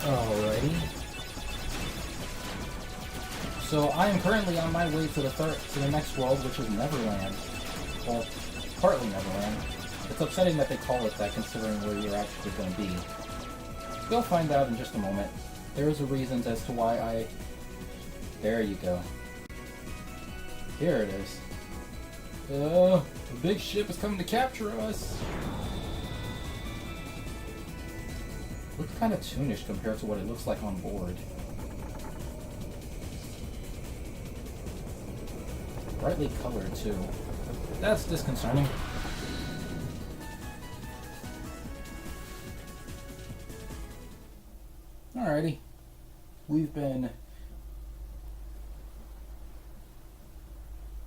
Alrighty. So I am currently on my way to the next world, which is Neverland. Well, partly Neverland. It's upsetting that they call it that, considering where you're actually going to be. You'll find out in just a moment. There is a reason as to why I... There you go. Here it is. The big ship is coming to capture us! Looks kind of toonish compared to what it looks like on board. Brightly colored, too. That's disconcerting. Alrighty. We've been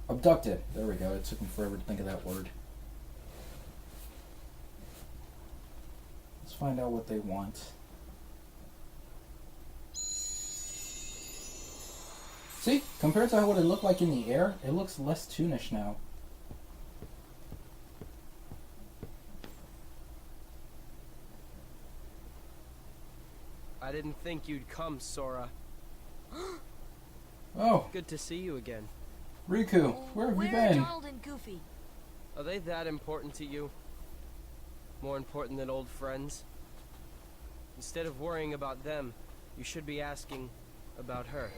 abducted. There we go. It took me forever to think of that word. Let's find out what they want. See? Compared to what it looked like in the air, it looks less toonish now. I didn't think you'd come, Sora. Oh. Good to see you again. Riku, where have you been? Where are Donald and Goofy? Are they that important to you? More important than old friends? Instead of worrying about them, you should be asking about her.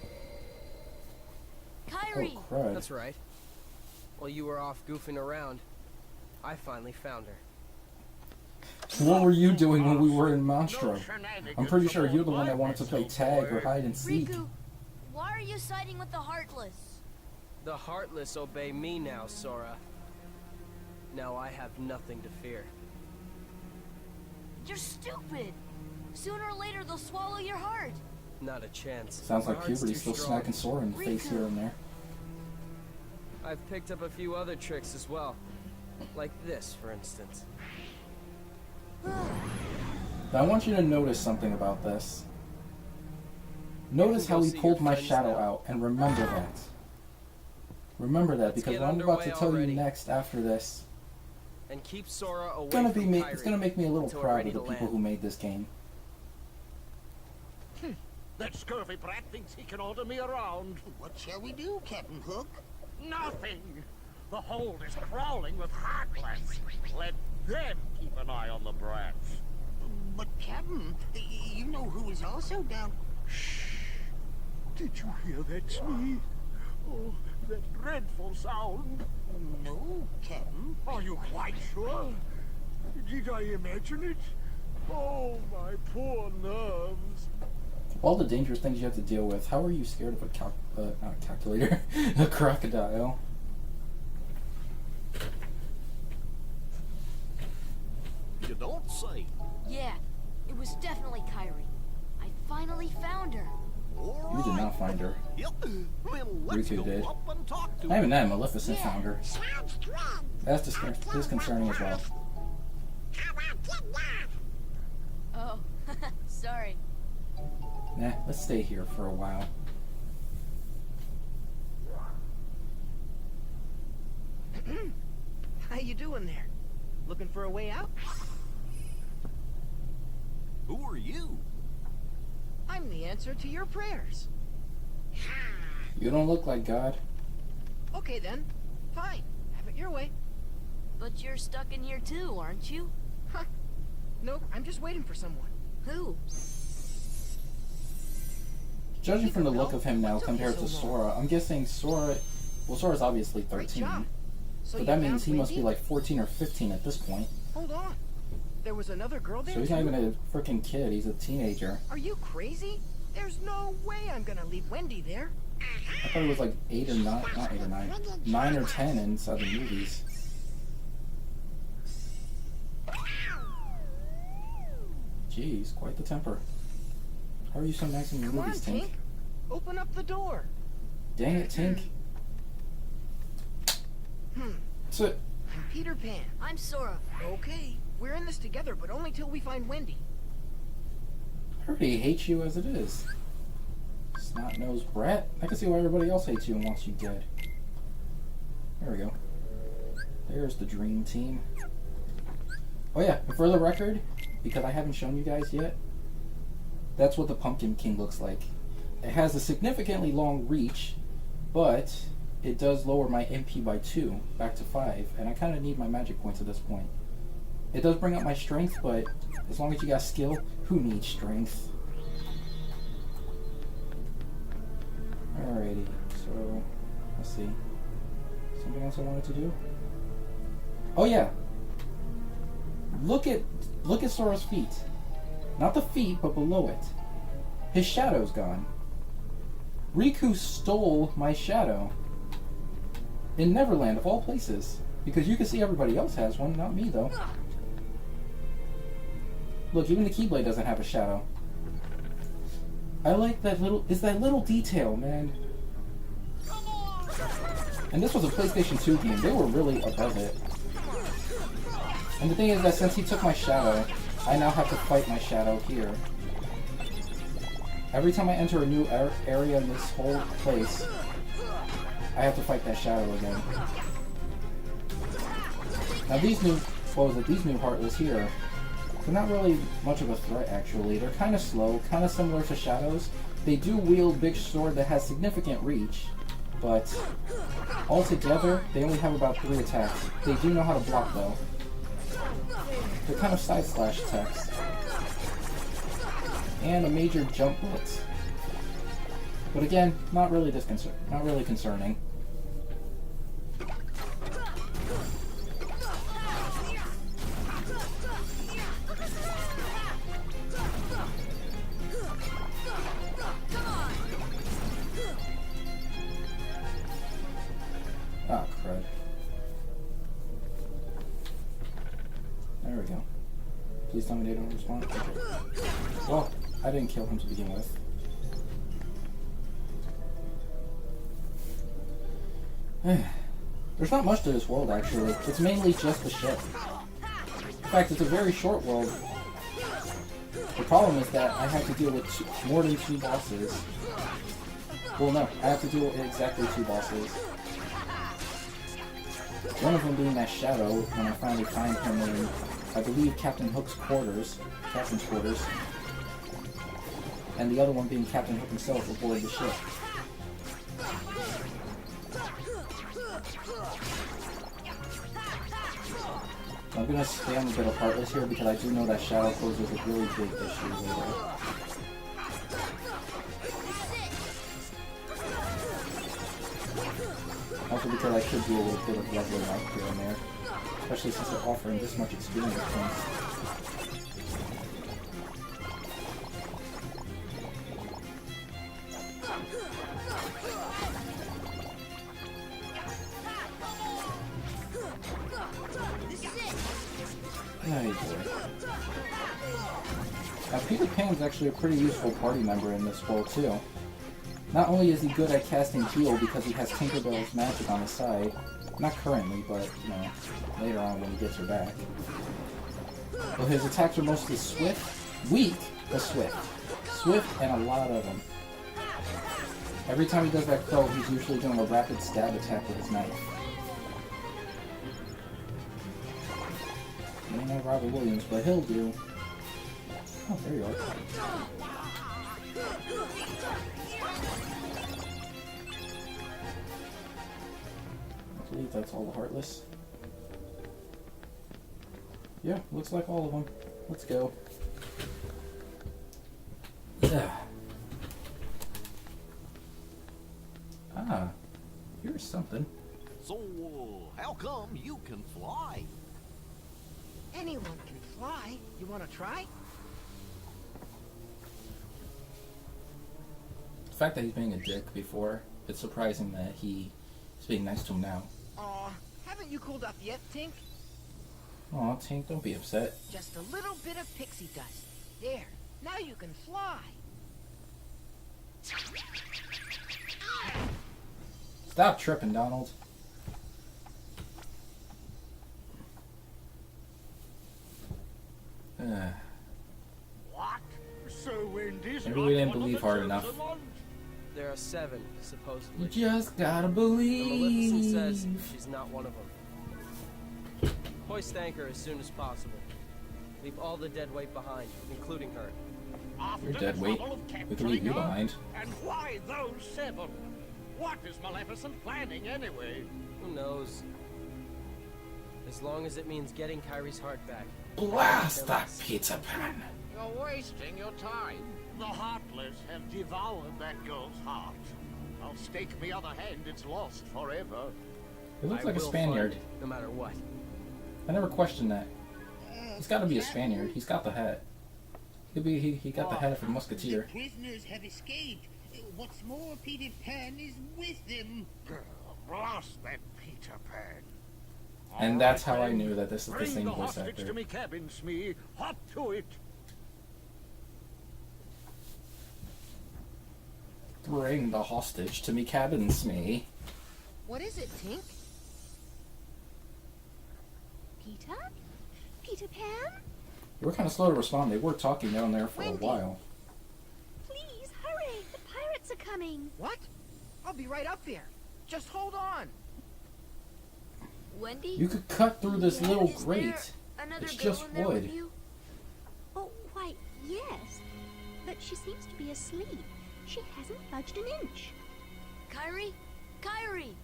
Kyrie! Oh, crud. That's right. While you were off goofing around, I finally found her. What were you doing when we were in Monstro? I'm pretty sure you're the one that wanted to play tag or hide and seek. Riku, why are you siding with the Heartless? The Heartless obey me now, Sora. Now I have nothing to fear. You're stupid! Sooner or later they'll swallow your heart. Not a chance. Sounds My like heart's puberty's too still strong. smacking Sora in the face here and there. I've picked up a few other tricks as well. Like this, for instance. Now I want you to notice something about this. Notice how he pulled my shadow out, and remember that. Remember that, because what I'm about to tell you next after this, And keep Sora away it's gonna make me a little until we're proud ready of the to people land. who made this game. That scurvy brat thinks he can order me around. What shall we do, Captain Hook? Nothing. The hold is crawling with Heartless. Let them keep an eye on the brats. But, Captain, you know who is also down... Shh. Did you hear that, Smee? Oh, that dreadful sound. No, Captain. Are you quite sure? Did I imagine it? Oh, my poor nerves. All the dangerous things you have to deal with, how are you scared of a not a calculator, a crocodile? You don't say. Yeah, it was definitely Kyrie. I finally found her. You did not find her. Yep. Well, let's Riku go did. up and talk to Not even her. that, Maleficent found her. That's disconcerting as well. Oh, sorry. Nah, let's stay here for a while. How you doing there? Looking for a way out? Who are you? I'm the answer to your prayers. You don't look like God. Okay then. Fine. Have it your way. But you're stuck in here too, aren't you? Huh. Nope, I'm just waiting for someone. Who? Judging from the look of him now compared to Sora, I'm guessing Sora... Well, Sora's obviously Great 13. job. So But you that means found he must be Wendy? like 14 or 15 at this point. Hold on. There was another girl there So he's not too? even a freaking kid, he's a teenager. Are you crazy? There's no way I'm gonna leave Wendy there. I thought it was like 8 or 9, not 8 or 9, 9 or 10 inside the movies. Jeez, quite the temper. How are you so nice in your Come on, movies, Tink? Tink. Open up the door. Dang it, Tink. That's it. I'm Peter Pan. I'm Sora. Okay, we're in this together, but only till we find Wendy. I already hate you as it is. Snot-nosed brat. I can see why everybody else hates you and wants you dead. There we go. There's the dream team. Oh yeah, and for the record, because I haven't shown you guys yet, That's what the Pumpkin King looks like. It has a significantly long reach, but it does lower my MP by 2, back to 5, and I kind of need my magic points at this point. It does bring up my strength, but as long as you got skill, who needs strength? Alrighty, so let's see. Something else I wanted to do? Oh yeah! Look at Sora's feet. Not the feet, but below it. His shadow's gone. Riku stole my shadow. In Neverland, of all places. Because you can see everybody else has one, not me though. Look, even the Keyblade doesn't have a shadow. I like that little... It's that little detail, man. And this was a PlayStation 2 game. They were really above it. And the thing is that since he took my shadow, I now have to fight my shadow here. Every time I enter a new area in this whole place, I have to fight that shadow again. Now these new... What was it? These new Heartless here... They're not really much of a threat, actually. They're kind of slow, kind of similar to Shadows. They do wield big sword that has significant reach, but altogether, they only have about 3 attacks. They do know how to block, though. They're kind of side slash attacks. And a major jump blitz. But again, not really concerning. Ah, crud. There we go. Please tell me they don't respond. Okay. Well, I didn't kill him to begin with. There's not much to this world, actually. It's mainly just the ship. In fact, it's a very short world. The problem is that I have to deal with more than 2 bosses. Well, no, I have to deal with exactly 2 bosses. One of them being that shadow when I finally find him in, I believe, Captain Hook's quarters, Captain's quarters. And the other one being Captain Hook himself aboard the ship. So I'm gonna spam a bit of Heartless here because I do know that Shadow poses a really big issue later. Also because I could do a little bit of leveling up here and there. Especially since they're offering this much experience points. Oh boy. Now Peter Pan's actually a pretty useful party member in this world too. Not only is he good at casting heal because he has Tinkerbell's magic on his side, not currently, but, you know, later on when he gets her back. But his attacks are mostly swift, weak, but swift. Swift and a lot of them. Every time he does that throw, he's usually doing a rapid stab attack with his knife. May not Robert Williams, but he'll do. Oh, there you are. I believe that's all the Heartless. Yeah, looks like all of them. Let's go. Yeah. Ah, here's something. So, how come you can fly? Anyone can fly. You want to try? The fact that he's being a dick before, it's surprising that he is being nice to him now. Aw, haven't you cooled off yet, Tink? Aw, Tink, don't be upset. Just a little bit of pixie dust. There, now you can fly. Stop tripping, Donald. What? So Wendy's Maybe we didn't believe hard enough. There are 7, supposedly. You just gotta And believe. Maleficent says she's not one of them. Hoist anchor as soon as possible. Leave all the dead weight behind, including her. After You're the dead weight. trouble of We can leave you capturing her? behind. And why those 7? What is Maleficent planning anyway? Who knows? As long as it means getting Kyrie's heart back. Blast that Peter Pan! You're wasting your time. The Heartless have devoured that girl's heart. I'll stake me other hand it's lost forever. It looks I like a will Spaniard. find it, no matter what. I never questioned that. He's got to be a Spaniard. He's got the hat. He got the hat from Musketeer. The prisoners have escaped. What's more, Peter Pan is with them. Blast that Peter Pan. And that's how I knew that this is the Bring same the voice hostage actor. to me cabin, Smee. Hop to it. Bring the hostage to me cabin, Smee. What is it, Tink? Peter? Peter Pan? You were kind of slow to respond. They were talking down there for a Wendy. while. Please, hurry! The pirates are coming! What? I'll be right up there. Just hold on. Wendy? You could cut through this little Is grate. there another It's girl just in there with wood. you? Oh, why, yes. But she seems to be asleep. She hasn't budged an inch. Kyrie? Kyrie!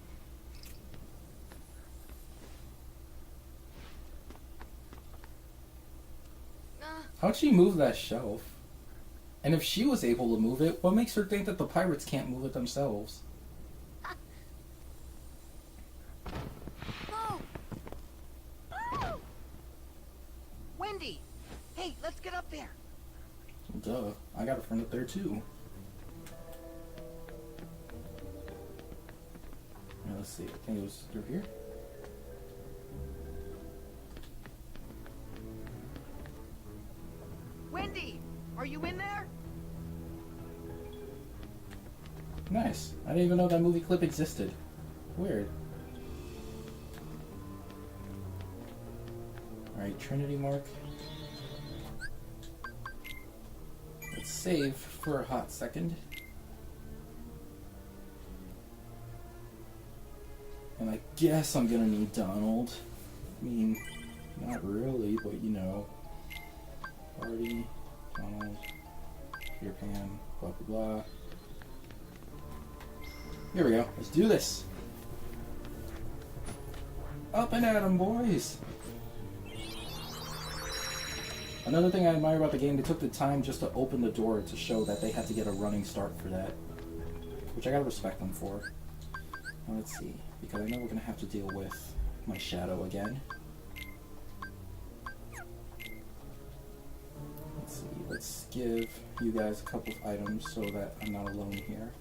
How'd she move that shelf? And if she was able to move it, what makes her think that the pirates can't move it themselves? Oh! Oh! Wendy! Hey, let's get up there. Duh. I got a friend up there too. Now, let's see. I think it was through here. Wendy! Are you in there? Nice. I didn't even know that movie clip existed. Weird. Alright, Trinity Mark. Let's save for a hot second. And I guess I'm gonna need Donald. I mean, not really, but you know. Party, Donald, Peter Pan, blah blah blah. Here we go. Let's do this. Up and at 'em, boys. Another thing I admire about the game, they took the time just to open the door to show that they had to get a running start for that. Which I gotta respect them for. Now let's see, because I know we're gonna have to deal with my shadow again. Let's see, let's give you guys a couple of items so that I'm not alone here.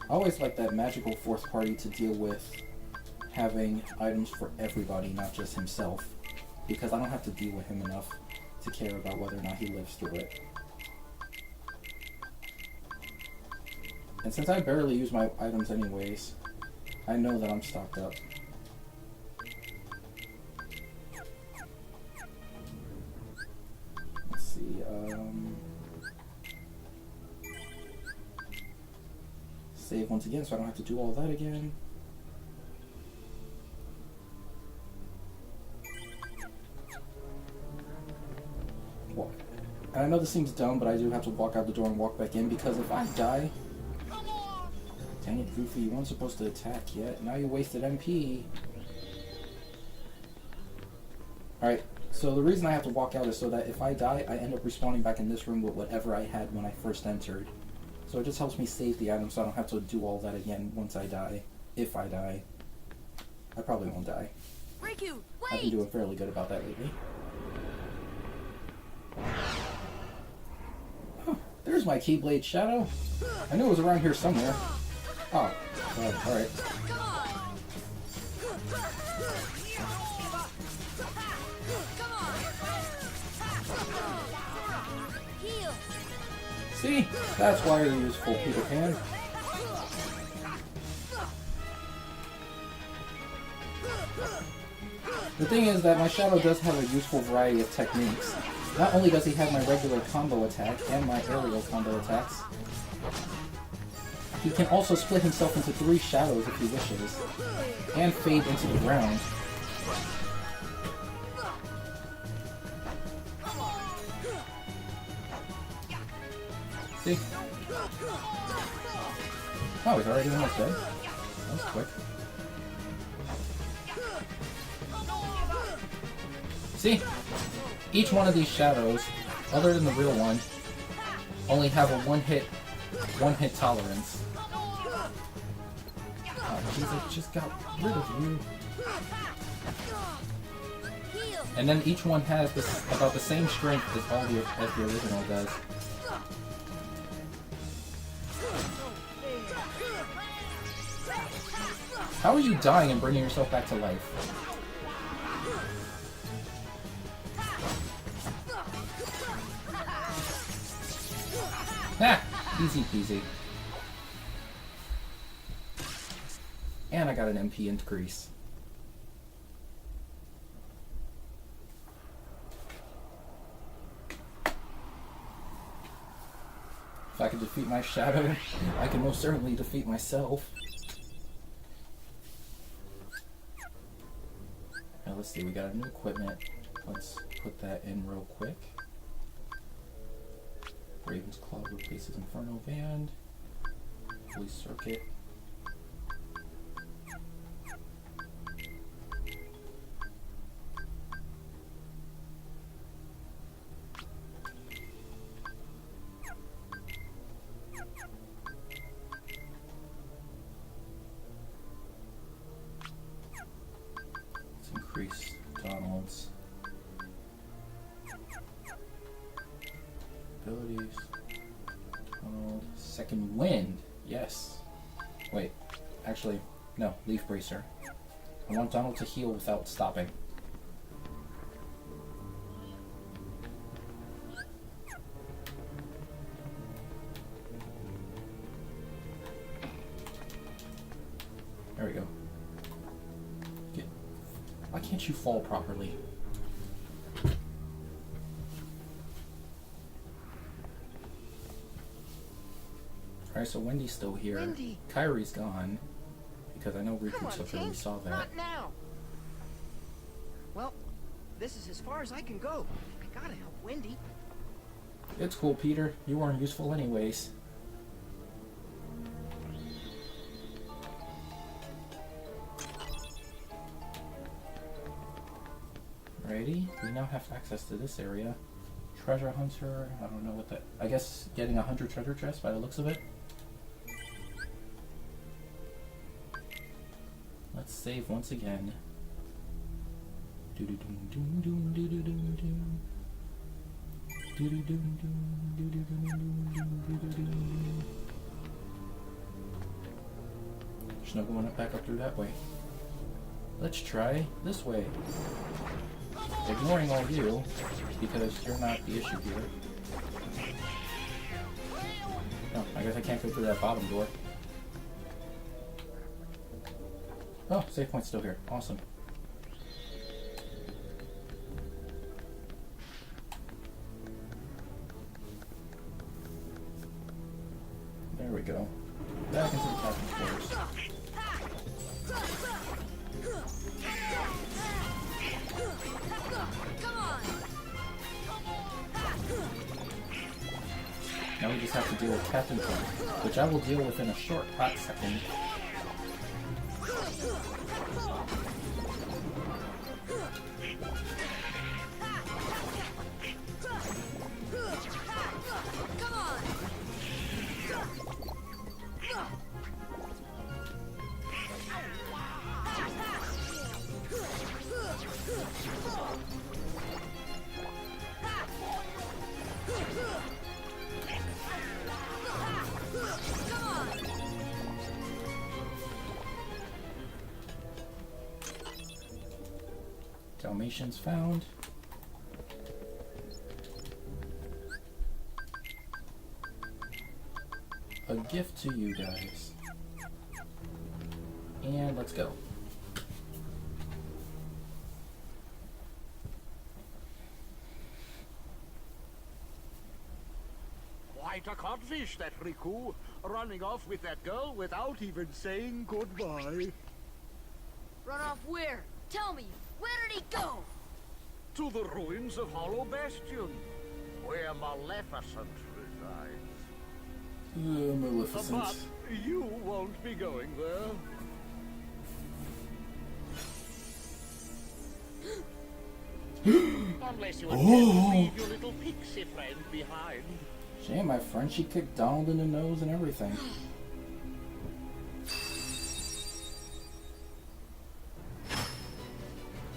I always like that magical fourth party to deal with having items for everybody, not just himself, because I don't have to deal with him enough to care about whether or not he lives through it. And since I barely use my items anyways, I know that I'm stocked up. Let's see, save once again so I don't have to do all that again. Walk. And I know this seems dumb, but I do have to walk out the door and walk back in, because if I die... Dang it, Goofy, you weren't supposed to attack yet. Now you wasted MP. Alright, so the reason I have to walk out is so that if I die, I end up respawning back in this room with whatever I had when I first entered. So it just helps me save the item so I don't have to do all that again once I die. If I die. I probably won't die. Riku, I've been wait! doing fairly good about that lately. Huh, there's my Keyblade Shadow. I knew it was around here somewhere. Oh, God, alright. Come on! Come on! Heal! See? That's why you're useful, Peter Pan. The thing is that my Shadow does have a useful variety of techniques. Not only does he have my regular combo attack and my aerial combo attacks, he can also split himself into 3 shadows if he wishes, and fade into the ground. See? Oh, he's already almost dead? That was quick. See? Each one of these shadows, other than the real one, only have a one-hit tolerance. Oh, jeez, I just got rid of you. And then each one has this about the same strength as the original does. How are you dying and bringing yourself back to life? Ah! Easy peasy. And I got an MP increase. If I can defeat my shadow, I can most certainly defeat myself. Now let's see, we got a new equipment. Let's put that in real quick. Raven's Claw replaces Inferno Band. Police Circuit. Let's increase Donald's abilities. Donald, Second Wind. Yes. Wait. Actually, no. Leaf Bracer. I want Donald to heal without stopping. There we go. Why can't you fall properly? Alright, so Wendy's still here. Wendy. Kyrie's gone. Because I know Come Riku on, took her, we Tink. saw that. Not now. Well, this is as far as I can go. I gotta help Wendy. It's cool, Peter. You weren't useful anyways. Alrighty, we now have access to this area. Treasure Hunter, I don't know what that... I guess getting 100 treasure chests by the looks of it. Let's save once again. There's no going back up through that way. Let's try this way. Ignoring all you, because you're not the issue here. Oh, I guess I can't go through that bottom door. Oh, save point's still here. Awesome. There we go. Back into the captain's quarters. Now we just have to deal with Captain Point, which I will deal with in a short, hot second. Dalmatians found. A gift to you guys. And let's go. Quite a codfish, that Riku. Running off with that girl without even saying goodbye. Run off where? Tell me, where did he go? To the ruins of Hollow Bastion, where Maleficent resides. Maleficent. But you won't be going there. Unless you intend to leave your little pixie friend behind. Shame, my friend, she kicked Donald in the nose and everything.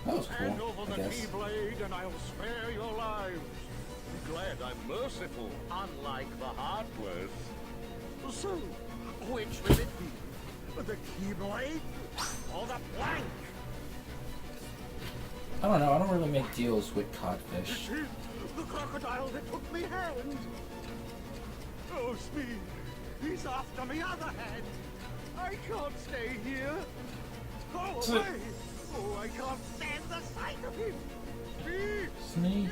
That was Hand cool, over I the guess. Keyblade and I'll spare your lives. Be glad I'm merciful, unlike the Heartless. So, which will it be? The Keyblade or the plank? I don't know, I don't really make deals with codfish. It is the crocodile that took me hand. Oh, Speed, he's after me other hand. I can't stay here. Go away. Oh, I can't stand the sight of him. Speed, Sneak,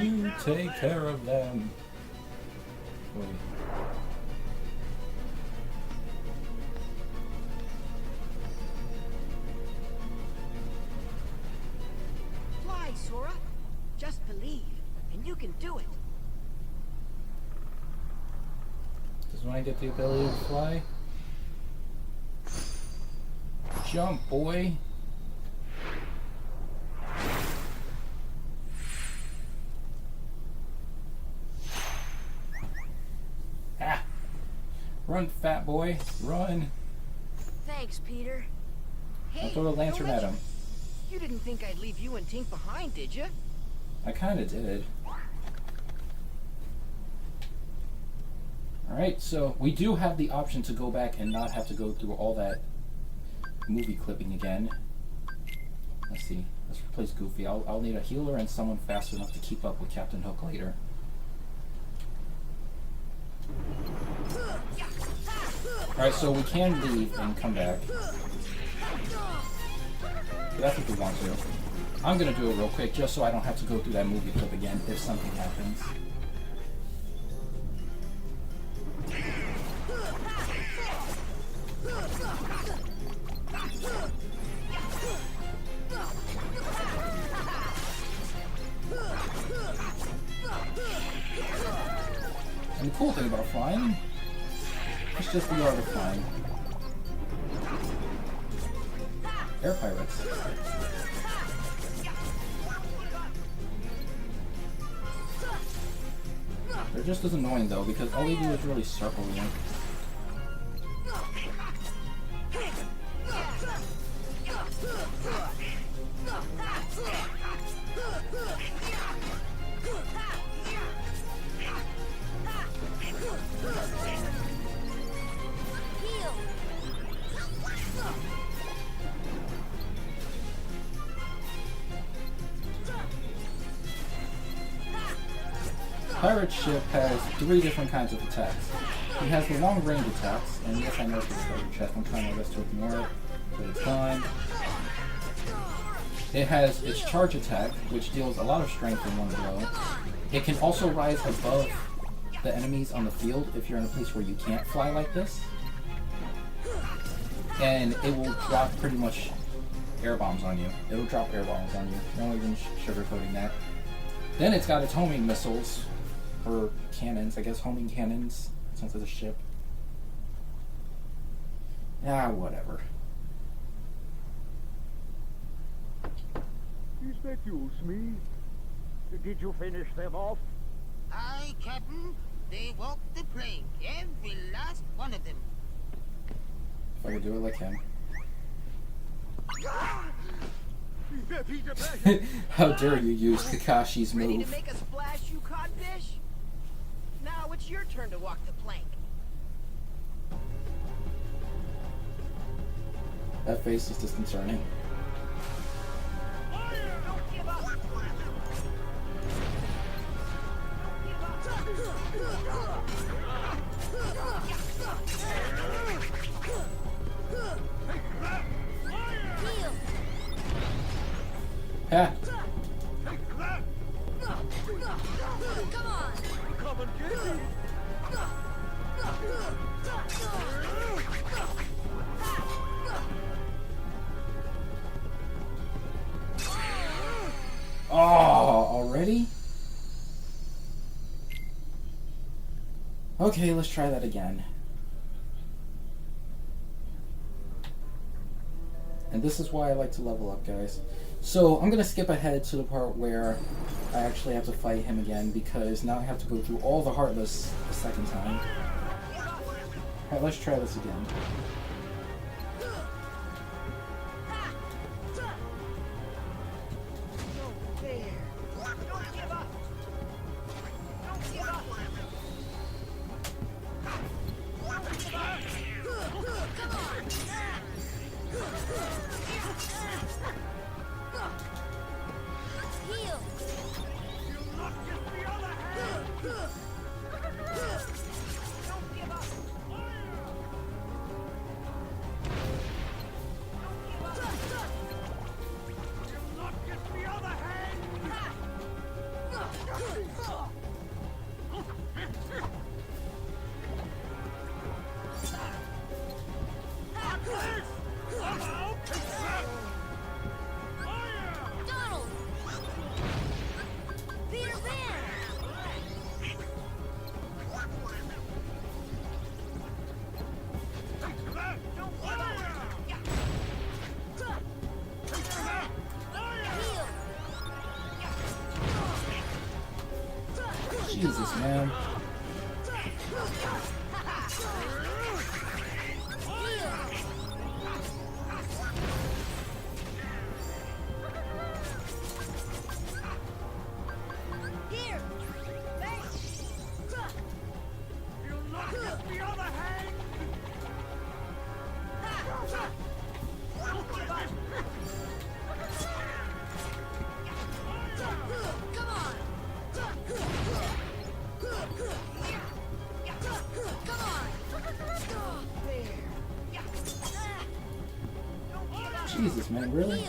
you take care of them. Wait. Fly, Sora. Just believe, and you can do it. Does when I get the ability to fly? Jump, boy! Ah! Run, fat boy, run! Thanks, Peter. I'll throw a lantern at him. You didn't think I'd leave you and Tink behind, did you? I kinda did. Alright, so we do have the option to go back and not have to go through all that movie clipping again. Let's see. Let's replace Goofy. I'll need a healer and someone fast enough to keep up with Captain Hook later. Alright, so we can leave and come back. But that's if we want to. I'm gonna do it real quick just so I don't have to go through that movie clip again if something happens. And the cool thing about flying, it's just the art of flying. Air pirates. They're just as annoying though, because all they do is really circle you. Pirate ship has 3 different kinds of attacks. He has the long range attacks, and yes, I know it's a treasure chest. I'm trying my best to ignore it, but it's fine. It has its charge attack, which deals a lot of strength in one blow. It can also rise above the enemies on the field if you're in a place where you can't fly like this. And it will drop pretty much air bombs on you. It'll drop air bombs on you. No even sugarcoating that. Then it's got its homing missiles, or cannons, I guess homing cannons, since it's a ship. Ah, whatever. Is that you, Smee? Did you finish them off? Aye, Captain. They walked the plank, every last one of them. If I could do it like him. How dare you use Kakashi's Ready to move? make a splash, you codfish? Now it's your turn to walk the plank. That face is disconcerting. Don't give up. Ha! Come and get me! Oh, already? Okay, let's try that again. And this is why I like to level up, guys. So I'm going to skip ahead to the part where I actually have to fight him again, because now I have to go through all the Heartless a second time. Alright, let's try this again. Jesus, man. Jesus, man, really?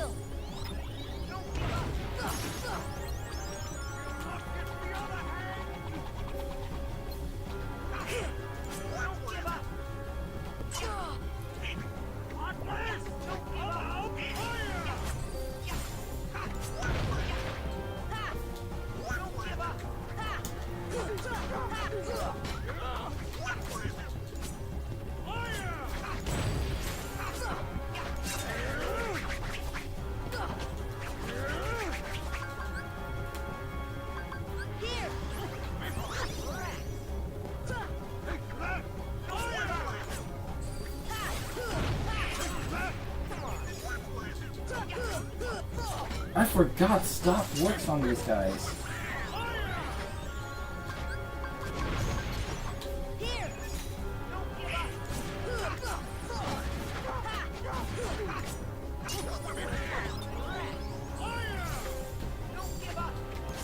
I forgot stop works on these guys.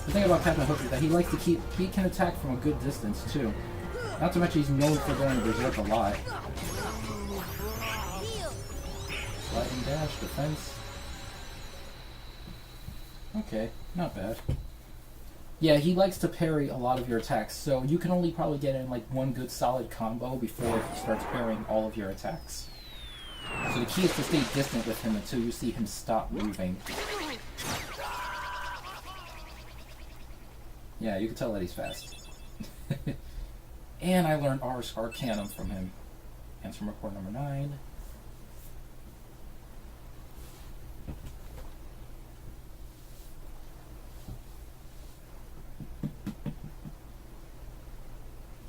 The thing about Captain Hook is that he likes to he can attack from a good distance too. Not to mention he's known for going berserk a lot. Sliding dash, defense. Okay, not bad. Yeah, he likes to parry a lot of your attacks, so you can only probably get in like one good solid combo before he starts parrying all of your attacks. So the key is to stay distant with him until you see him stop moving. Yeah, you can tell that he's fast. And I learned Ars Arcanum from him. Answer report number 9.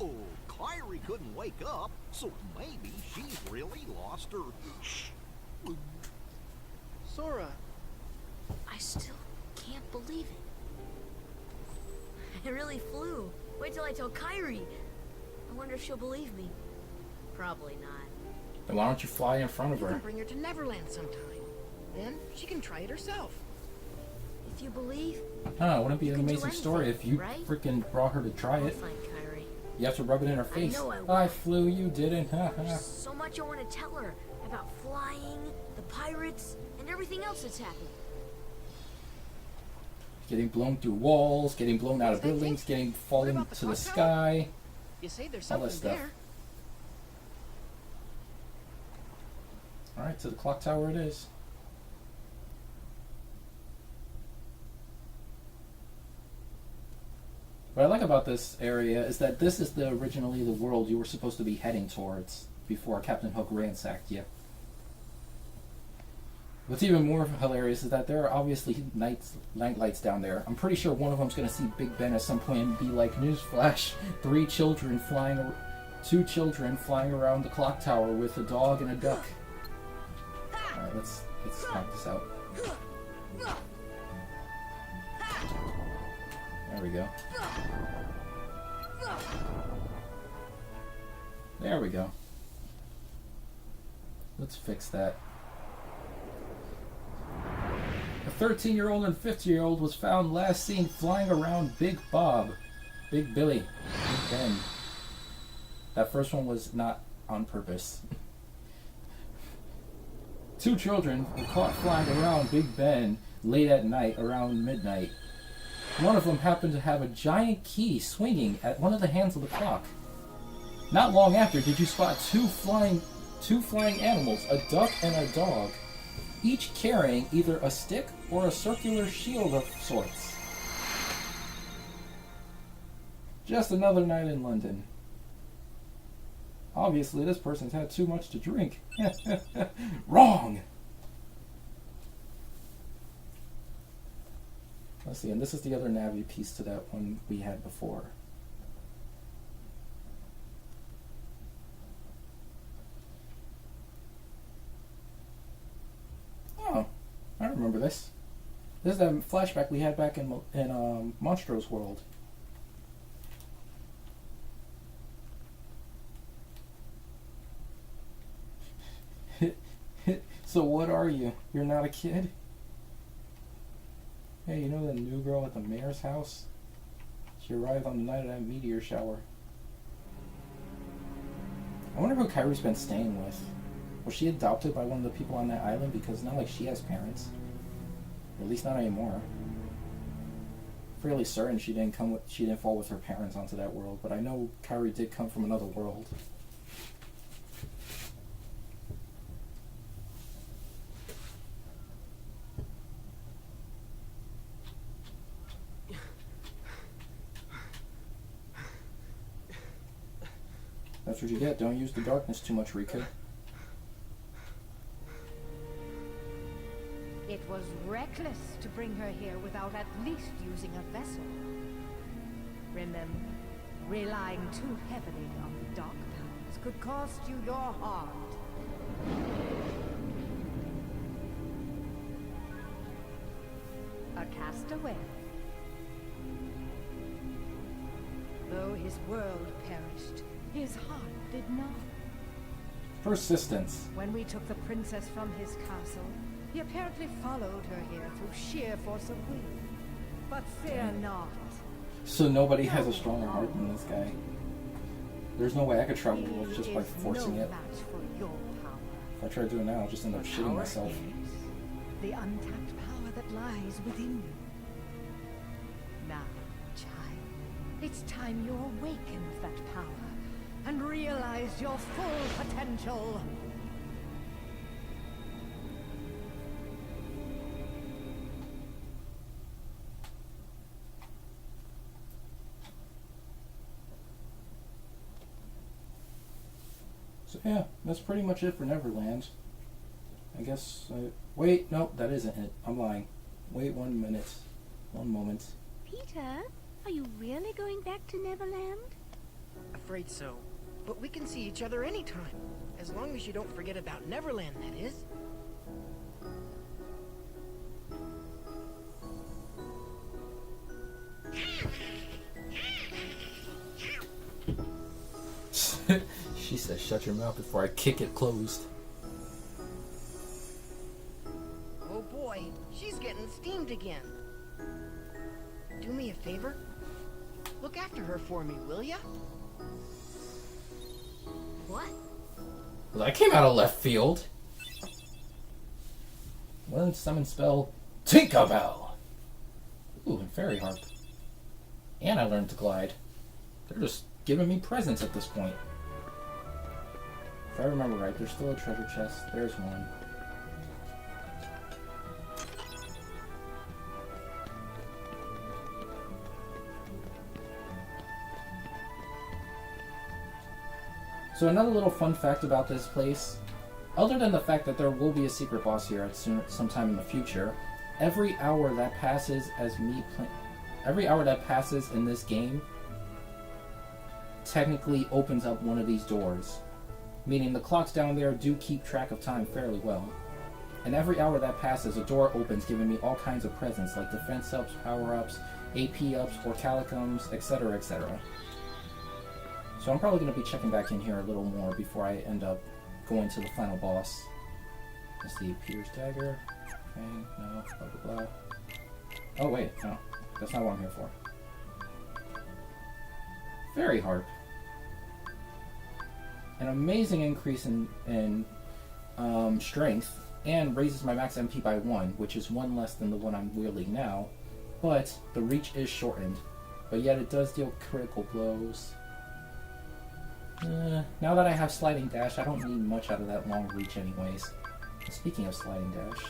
Oh, Kyrie couldn't wake up, so maybe she's really lost her... Sora. I still can't believe it. I really flew. Wait till I tell Kyrie. I wonder if she'll believe me. Probably not. Then why don't you fly in front of You can her? bring her to Neverland sometime. Then she can try it herself. If you believe, Huh, wouldn't it be an can do amazing story if anything, you right? freaking brought her to try I'll it? find Kyrie. You have to rub it in her face. know I will. I flew, you didn't. There's so much I want to tell her about flying, the pirates, and everything else that's happened. Getting blown through walls, getting blown out of buildings, getting falling about the to the clock tower? sky. You say there's All that something stuff. there. Alright, to the clock tower it is. What I like about this area is that this is originally the world you were supposed to be heading towards before Captain Hook ransacked you. What's even more hilarious is that there are obviously night lights down there. I'm pretty sure one of them's going to see Big Ben at some point and be like, newsflash, 2 children flying around the clock tower with a dog and a duck. Alright, let's knock this out. There we go. There we go. Let's fix that. A 13-year-old and 50-year-old was found last seen flying around Big Bob, Big Billy, Big Ben. That first one was not on purpose. 2 children were caught flying around Big Ben late at night, around midnight. One of them happened to have a giant key swinging at one of the hands of the clock. Not long after did you spot two flying animals, a duck and a dog, each carrying either a stick or a circular shield of sorts. Just another night in London. Obviously, this person's had too much to drink. Wrong! Let's see, and this is the other Navi piece to that one we had before. Oh, I remember this. This is that flashback we had back in Monstro's world. So what are you? You're not a kid? Hey, you know the new girl at the mayor's house? She arrived on the night of that meteor shower. I wonder who Kyrie's been staying with. Was she adopted by one of the people on that island? Because it's not like she has parents. Or at least not anymore. Fairly certain she didn't fall with her parents onto that world, but I know Kyrie did come from another world. That's what you get. Don't use the darkness too much, Rika. It was reckless to bring her here without at least using a vessel. Remember, relying too heavily on the dark powers could cost you your heart. A castaway. Though his world perished, his heart did not. Persistence. When we took the princess from his castle, he apparently followed her here through sheer force of will. But fear not. So nobody has a stronger heart than this guy. There's no way I could travel the world just by forcing it. If I try to do it now, I'll just end up shitting myself. The untapped power that lies within you. Now, child, it's time you awakened that power and realized your full potential. So yeah, that's pretty much it for Neverland. I guess wait, no, that isn't it. I'm lying. Wait 1 minute. 1 moment. Peter, are you really going back to Neverland? Afraid so. But we can see each other anytime. As long as you don't forget about Neverland, that is. She said, shut your mouth before I kick it closed. Oh boy, she's getting steamed again. Do me a favor. Look after her for me, will ya? What? Well, that came out of left field. Learn summon spell Tinkerbell. Ooh, and Fairy Harp. And I learned to glide. They're just giving me presents at this point. If I remember right, there's still a treasure chest. There's one. So another little fun fact about this place, other than the fact that there will be a secret boss here at sometime in the future, every hour that passes in this game technically opens up one of these doors. Meaning the clocks down there do keep track of time fairly well. And every hour that passes, a door opens giving me all kinds of presents like defense ups, power ups, AP ups, Orcalicums, etc, etc. So I'm probably going to be checking back in here a little more before I end up going to the final boss. Let's see, Peter's Dagger. Okay, no, blah blah blah. Oh wait, no. That's not what I'm here for. Fairy Harp. An amazing increase in strength, and raises my max MP by 1, which is 1 less than the one I'm wielding now, but the reach is shortened. But yet it does deal critical blows. Now that I have Sliding Dash, I don't need much out of that long reach anyways. Speaking of Sliding Dash,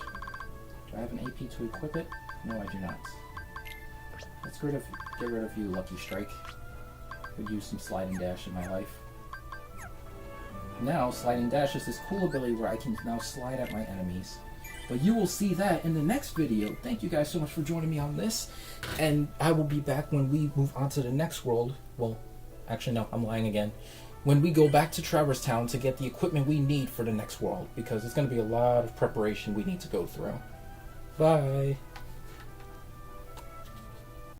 do I have an AP to equip it? No, I do not. Let's get rid of you, Lucky Strike. Could use some Sliding Dash in my life. Now, Sliding Dash is this cool ability where I can now slide at my enemies. But you will see that in the next video. Thank you guys so much for joining me on this. And I will be back when we move on to the next world. Well, actually no, I'm lying again. When we go back to Traverse Town to get the equipment we need for the next world. Because it's going to be a lot of preparation we need to go through. Bye!